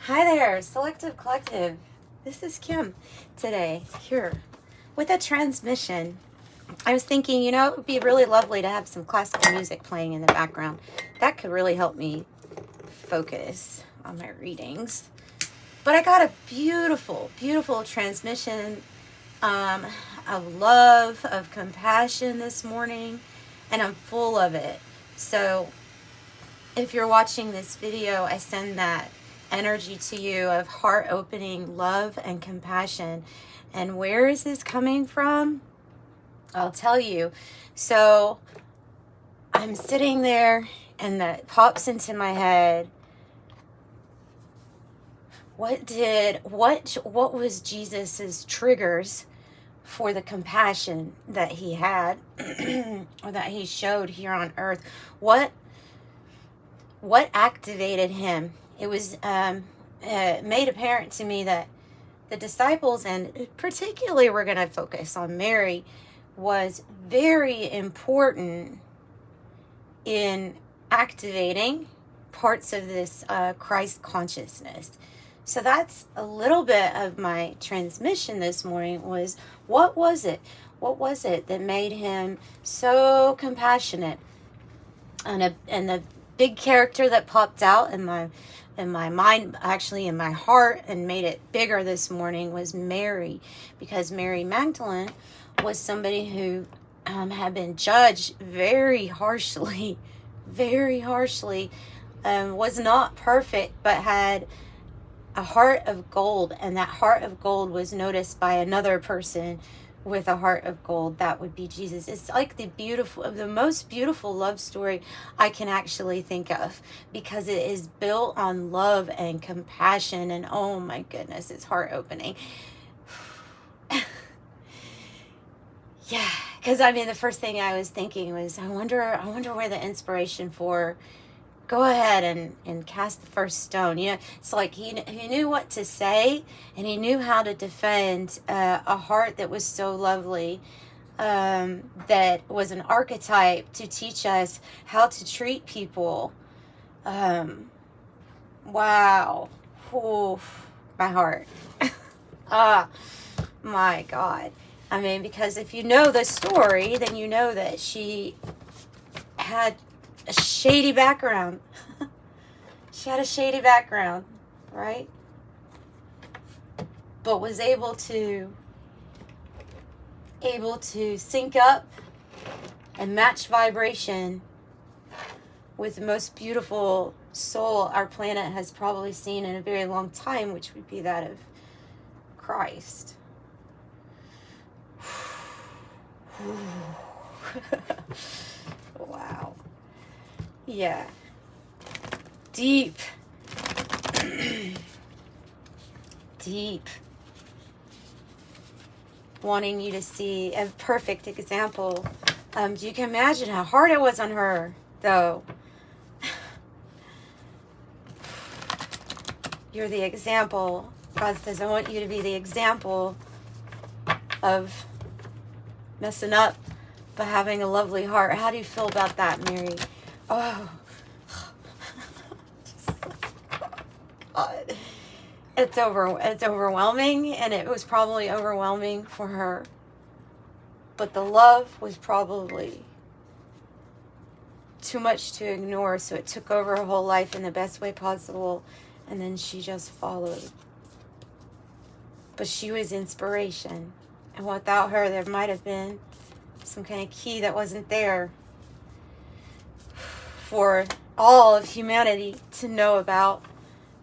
Hi there, Selective Collective. This is Kim today, here with a transmission. I was thinking, it would be really lovely to have some classical music playing in the background. That could really help me focus on my readings. But I got a beautiful, beautiful transmission of love, of compassion this morning, and I'm full of it. So if you're watching this video, I send that energy to you of heart opening love and compassion. And where is this coming from? I'll tell you. So I'm sitting there and that pops into my head. What was Jesus's triggers for the compassion that he had or that he showed here on earth? What activated him? It was made apparent to me that the disciples, and particularly we're going to focus on Mary, was very important in activating parts of this Christ consciousness. So that's a little bit of my transmission this morning was, what was it? What was it that made him so compassionate? And the big character that popped out in my mind, actually in my heart, and made it bigger this morning was Mary, because Mary Magdalene was somebody who had been judged very harshly, was not perfect, but had a heart of gold, and that heart of gold was noticed by another person with a heart of gold. That would be Jesus. It's like the most beautiful love story I can actually think of, because it is built on love and compassion, and oh my goodness, it's heart opening. Yeah, because the first thing I was thinking was, I wonder where the inspiration for go ahead and cast the first stone. It's like he knew what to say, and he knew how to defend a heart that was so lovely, that was an archetype to teach us how to treat people. Wow. Oof, my heart. My God. Because if you know the story, then you know that she had a shady background. She had a shady background, right? But was able to sync up and match vibration with the most beautiful soul our planet has probably seen in a very long time, which would be that of Christ. Wow. Yeah. Deep. Deep. Wanting you to see a perfect example. You can imagine how hard it was on her, though. You're the example. God says, I want you to be the example of messing up but having a lovely heart. How do you feel about that, Mary? Oh, God. It's overwhelming, and it was probably overwhelming for her. But the love was probably too much to ignore, so it took over her whole life in the best way possible, and then she just followed. But she was inspiration, and without her, there might have been some kind of key that wasn't there for all of humanity to know about.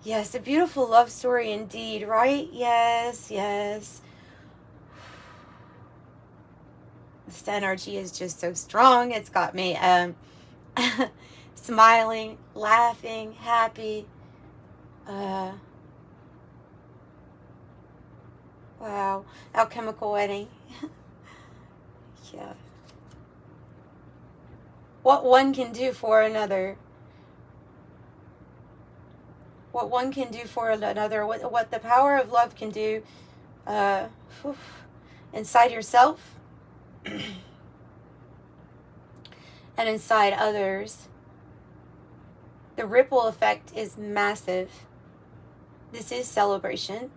Yes, a beautiful love story indeed, right? Yes, yes. This energy is just so strong. It's got me smiling, laughing, happy. Wow. Alchemical wedding. Yeah. What one can do for another. What one can do for another. What the power of love can do inside yourself and inside others. The ripple effect is massive. This is celebration.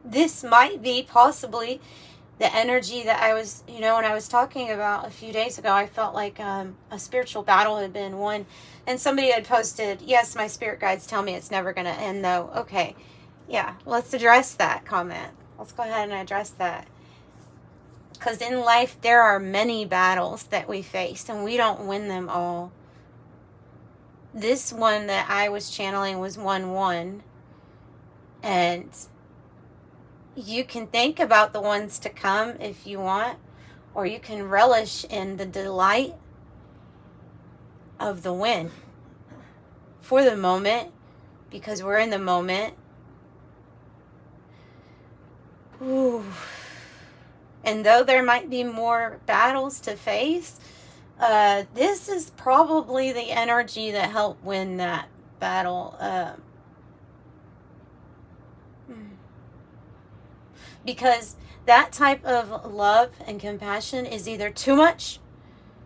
This might be possibly the energy that I was, when I was talking about a few days ago. I felt like a spiritual battle had been won. And somebody had posted, yes, my spirit guides tell me it's never going to end, though. Okay, yeah, let's address that comment. Let's go ahead and address that. Because in life, there are many battles that we face, and we don't win them all. This one that I was channeling was 1-1. And you can think about the ones to come if you want, or you can relish in the delight of the win for the moment, because we're in the moment. Ooh. And though there might be more battles to face, this is probably the energy that helped win that battle. Because that type of love and compassion is either too much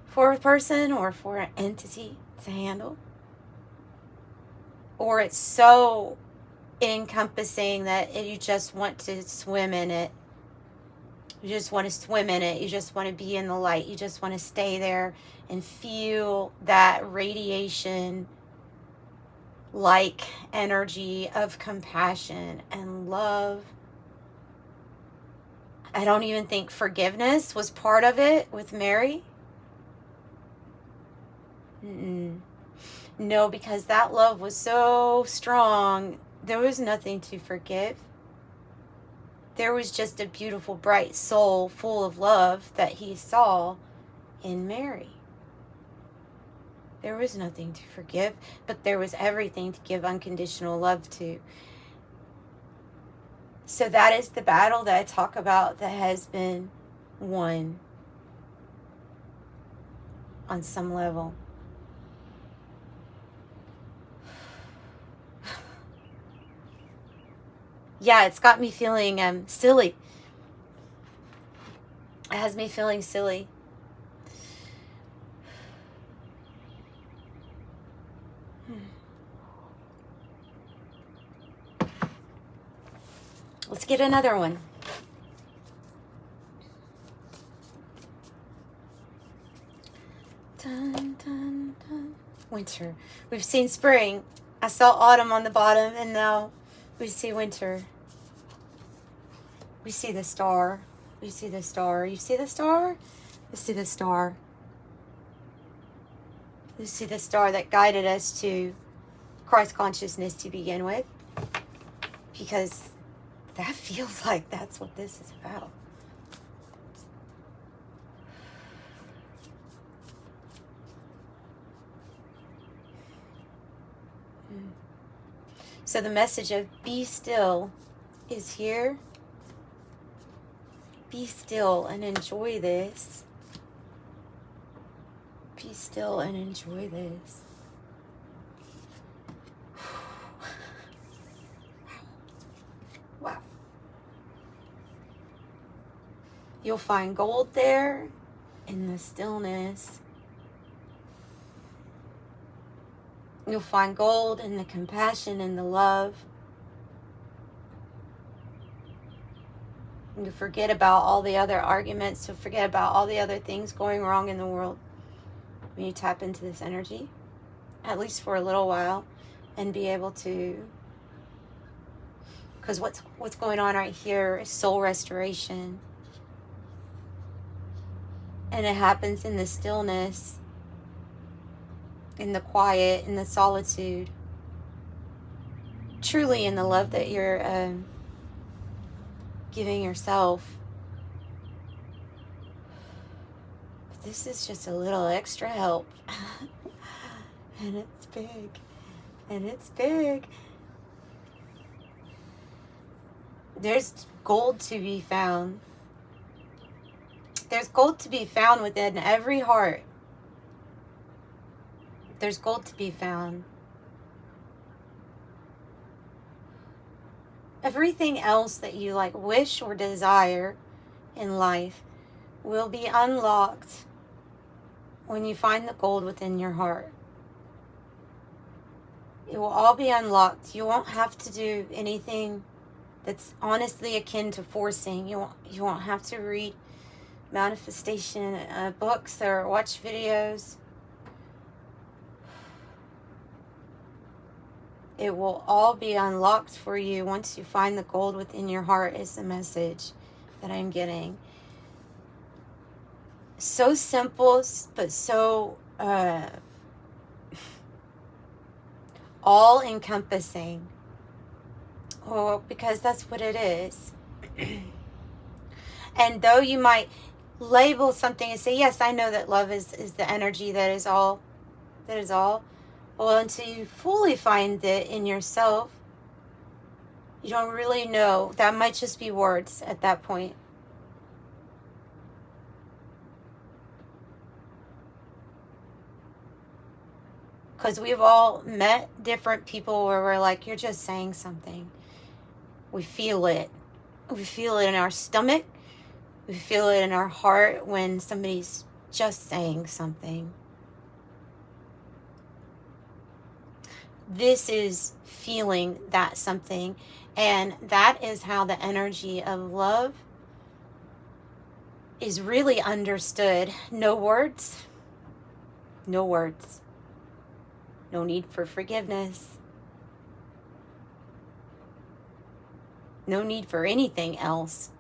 for a person or for an entity to handle, or it's so encompassing that you just want to swim in it. You just want to swim in it. You just want to be in the light. You just want to stay there and feel that radiation, like energy of compassion and love. I don't even think forgiveness was part of it with Mary. No, because that love was so strong, there was nothing to forgive. There was just a beautiful, bright soul full of love that he saw in Mary. There was nothing to forgive, but there was everything to give unconditional love to. So that is the battle that I talk about that has been won on some level. Yeah, it's got me feeling silly. It has me feeling silly. Let's get another one. Dun, dun, dun. Winter. We've seen spring. I saw autumn on the bottom, and now we see winter. We see the star. We see the star. You see the star? You see the star. You see the star that guided us to Christ consciousness to begin with. Because that feels like that's what this is about. So the message of be still is here. Be still and enjoy this. Be still and enjoy this. Wow. You'll find gold there in the stillness. You'll find gold in the compassion and the love. You forget about all the other arguments, to forget about all the other things going wrong in the world when you tap into this energy, at least for a little while, and be able to, because what's going on right here is soul restoration, and it happens in the stillness, in the quiet, in the solitude, truly in the love that you're giving yourself. But this is just a little extra help. And it's big. And it's big. There's gold to be found. There's gold to be found within every heart. There's gold to be found. Everything else that you wish or desire in life will be unlocked when you find the gold within your heart. It will all be unlocked. You won't have to do anything that's honestly akin to forcing. You won't have to read manifestation books or watch videos. It will all be unlocked for you once you find the gold within your heart, is the message that I'm getting. So simple, but so all-encompassing. Well, because that's what it is. And though you might label something and say, yes, I know that love is the energy that is all. Well, until you fully find it in yourself, you don't really know. That might just be words at that point. Because we've all met different people where we're like, you're just saying something. We feel it. We feel it in our stomach. We feel it in our heart when somebody's just saying something. This is feeling that something. And that is how the energy of love is really understood. No words. No words. No need for forgiveness. No need for anything else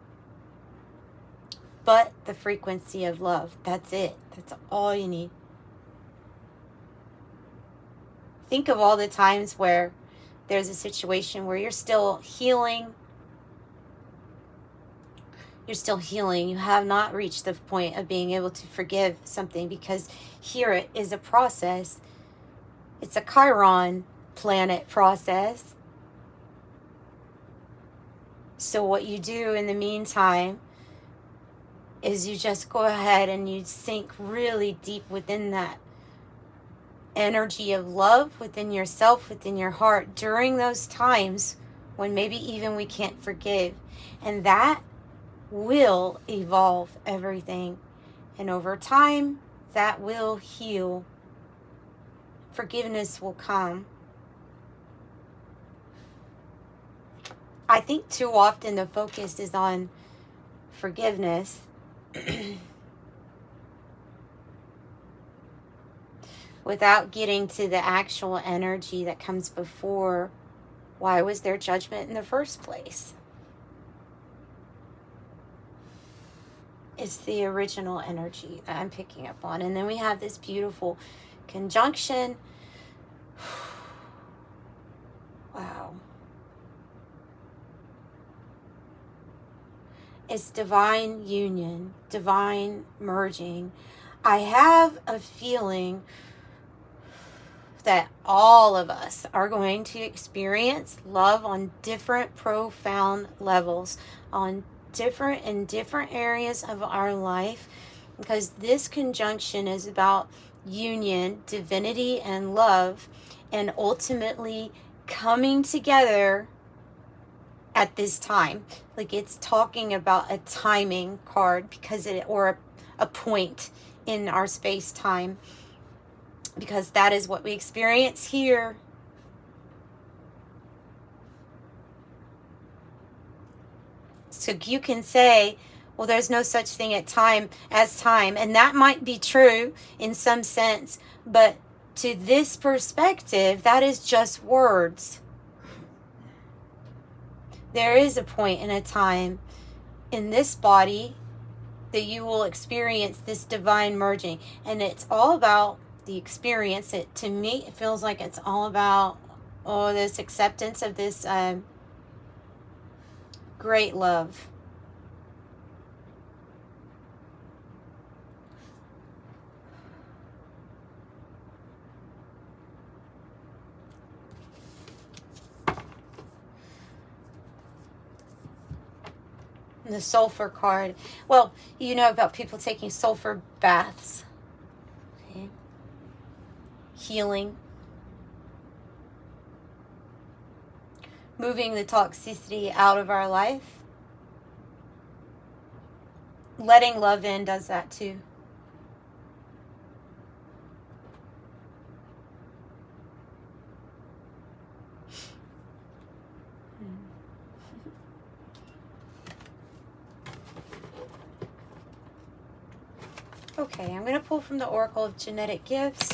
but the frequency of love. That's it. That's all you need. Think of all the times where there's a situation where you're still healing. You're still healing. You have not reached the point of being able to forgive something, because here it is a process. It's a Chiron planet process. So what you do in the meantime is you just go ahead and you sink really deep within that energy of love within yourself, within your heart, during those times when maybe even we can't forgive. And that will evolve everything. And over time, that will heal. Forgiveness will come. I think too often the focus is on forgiveness. Without getting to the actual energy that comes before. Why was there judgment in the first place? It's the original energy that I'm picking up on. And then we have this beautiful conjunction. Wow. It's divine union, divine merging. I have a feeling that all of us are going to experience love on different profound levels, in different areas of our life, because this conjunction is about union, divinity, and love, and ultimately coming together at this time. Like, it's talking about a timing card, because or a point in our space-time, because that is what we experience here. So you can say, well, there's no such thing as time, and that might be true in some sense, but to this perspective, that is just words. There is a point in a time in this body that you will experience this divine merging, and it's all about the experience. To me, it feels like it's all about this acceptance of this great love. The sulfur card. Well, you know about people taking sulfur baths. Okay. Healing. Moving the toxicity out of our life. Letting love in does that too. Okay, I'm going to pull from the Oracle of Genetic Gifts.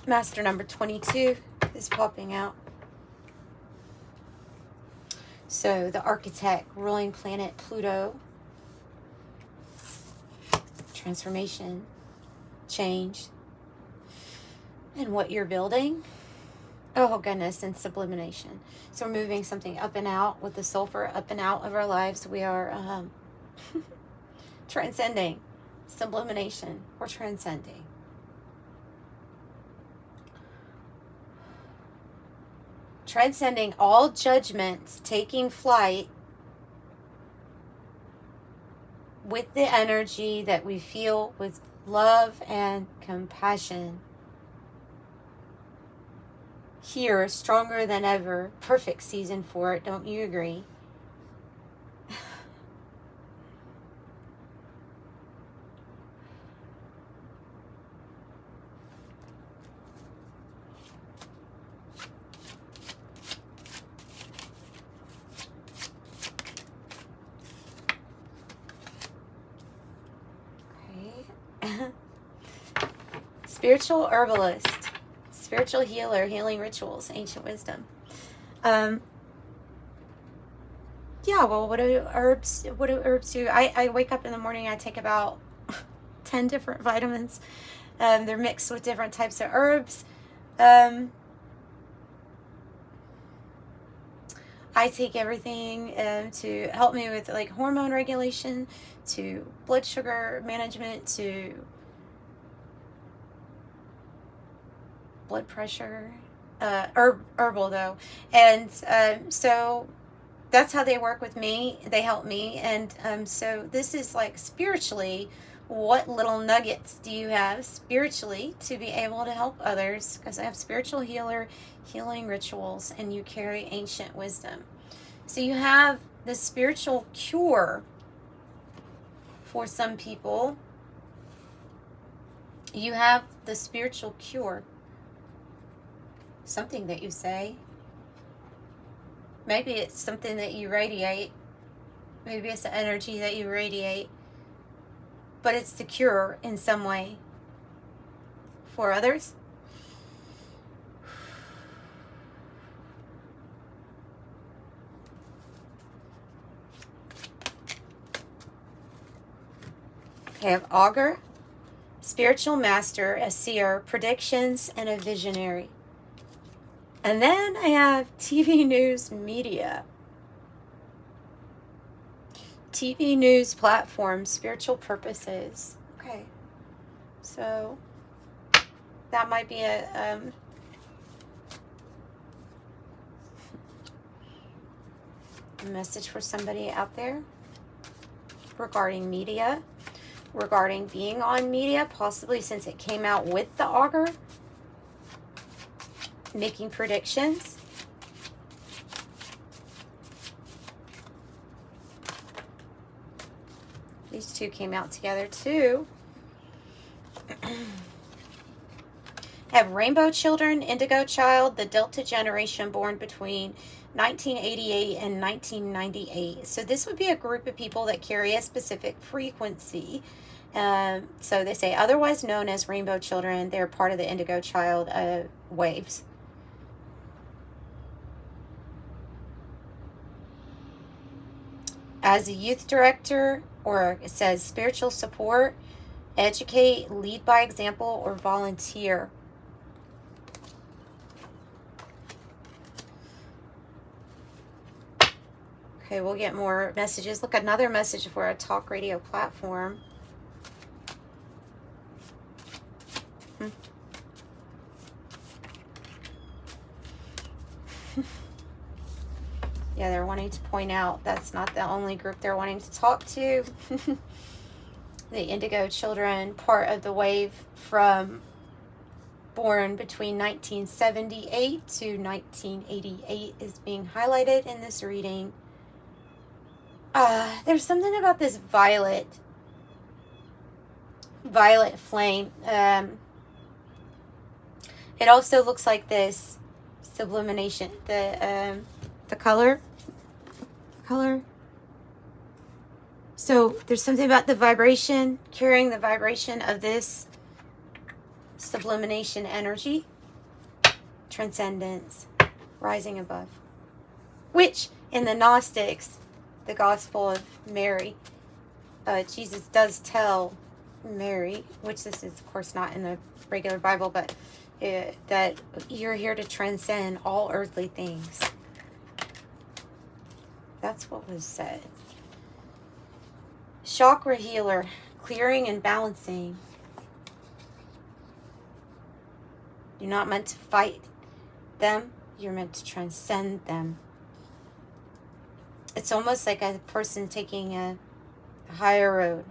Master number 22 is popping out. So the architect, ruling planet Pluto, transformation, change, and what you're building. Oh goodness, and sublimation. So we're moving something up and out with the sulfur, up and out of our lives. We are transcending, sublimation, or transcending. Transcending all judgments, taking flight with the energy that we feel with love and compassion. Here, stronger than ever. Perfect season for it, don't you agree? Spiritual herbalist, spiritual healer, healing rituals, ancient wisdom. Yeah, well, what do herbs do? I wake up in the morning, I take about 10 different vitamins. They're mixed with different types of herbs. I take everything to help me with like hormone regulation, to blood sugar management, to blood pressure, herbal though. And so that's how they work with me. They help me. And so this is like spiritually, what little nuggets do you have spiritually to be able to help others? Because I have spiritual healer, healing rituals, and you carry ancient wisdom. So you have the spiritual cure for some people. You have the spiritual cure. Something that you say. Maybe it's something that you radiate. Maybe it's the energy that you radiate. But it's the cure in some way for others. Okay, I have augur, spiritual master, a seer, predictions, and a visionary. And then I have TV news media. TV news platform, spiritual purposes. Okay. So that might be a message for somebody out there regarding media, regarding being on media, possibly since it came out with the augur. Making predictions. These two came out together too. Have rainbow children, indigo child, the Delta generation born between 1988 and 1998. So this would be a group of people that carry a specific frequency. So they say otherwise known as rainbow children. They're part of the indigo child waves. As a youth director, or it says spiritual support, educate, lead by example, or volunteer. Okay, we'll get more messages. Look, another message for a talk radio platform. Yeah, they're wanting to point out that's not the only group they're wanting to talk to. The indigo children, part of the wave from born between 1978 to 1988 is being highlighted in this reading. There's something about this violet flame. It also looks like this sublimination, the color. So there's something about the vibration, carrying the vibration of this sublimination energy, transcendence, rising above, which in the Gnostics, the Gospel of Mary, Jesus does tell Mary, which this is of course not in the regular Bible, but that you're here to transcend all earthly things. That's what was said. Chakra healer, clearing and balancing. You're not meant to fight them. You're meant to transcend them. It's almost like a person taking a higher road,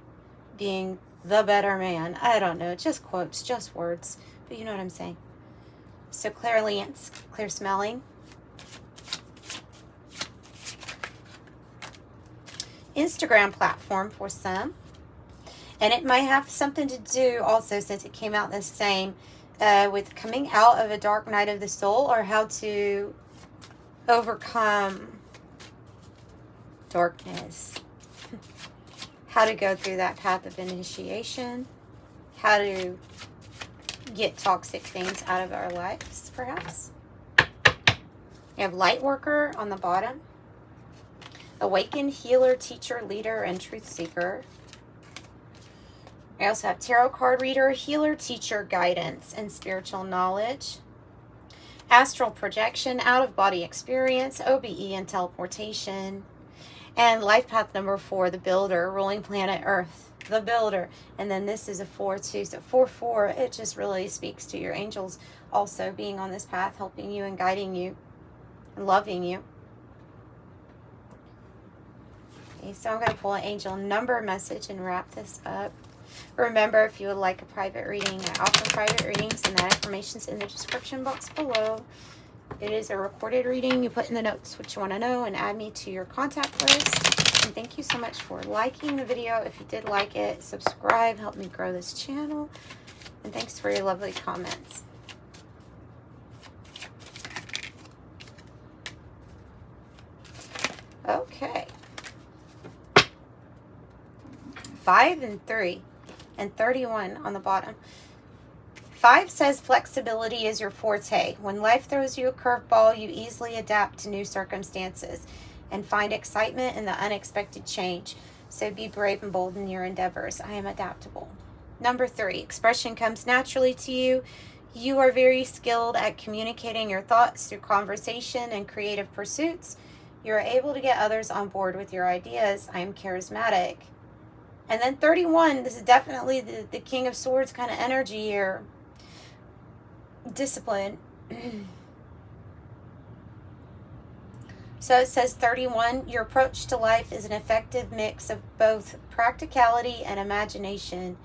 being the better man. I don't know, just quotes, just words, but you know what I'm saying. So clairvoyance, clear smelling. Instagram platform for some. And it might have something to do also, since it came out the same, with coming out of a dark night of the soul, or how to overcome darkness. How to go through that path of initiation. How to get toxic things out of our lives, perhaps. You have light worker on the bottom. Awakened, healer, teacher, leader, and truth seeker. I also have tarot card reader, healer, teacher, guidance, and spiritual knowledge. Astral projection, out-of-body experience, OBE, and teleportation. And life path number 4, the builder, ruling planet Earth, the builder. And then this is a 4-2, so 4-4, it just really speaks to your angels also being on this path, helping you and guiding you and loving you. Okay, so I'm going to pull an angel number message and wrap this up. Remember, if you would like a private reading, I offer private readings, and that information is in the description box below. It is a recorded reading. You put in the notes what you want to know and add me to your contact list. And thank you so much for liking the video. If you did like it, subscribe, help me grow this channel. And thanks for your lovely comments. Okay. 5 and 3 and 31 on the bottom. 5 says flexibility is your forte. When life throws you a curveball, you easily adapt to new circumstances and find excitement in the unexpected change. So be brave and bold in your endeavors. I am adaptable. Number 3, expression comes naturally to you. You are very skilled at communicating your thoughts through conversation and creative pursuits. You are able to get others on board with your ideas. I am charismatic. And then 31, this is definitely the King of Swords kind of energy here. Discipline. So it says 31, your approach to life is an effective mix of both practicality and imagination.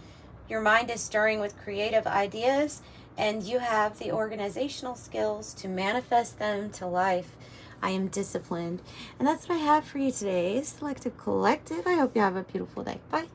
Your mind is stirring with creative ideas, and you have the organizational skills to manifest them to life. I am disciplined. And that's what I have for you today. Selective Collective. I hope you have a beautiful day. Bye.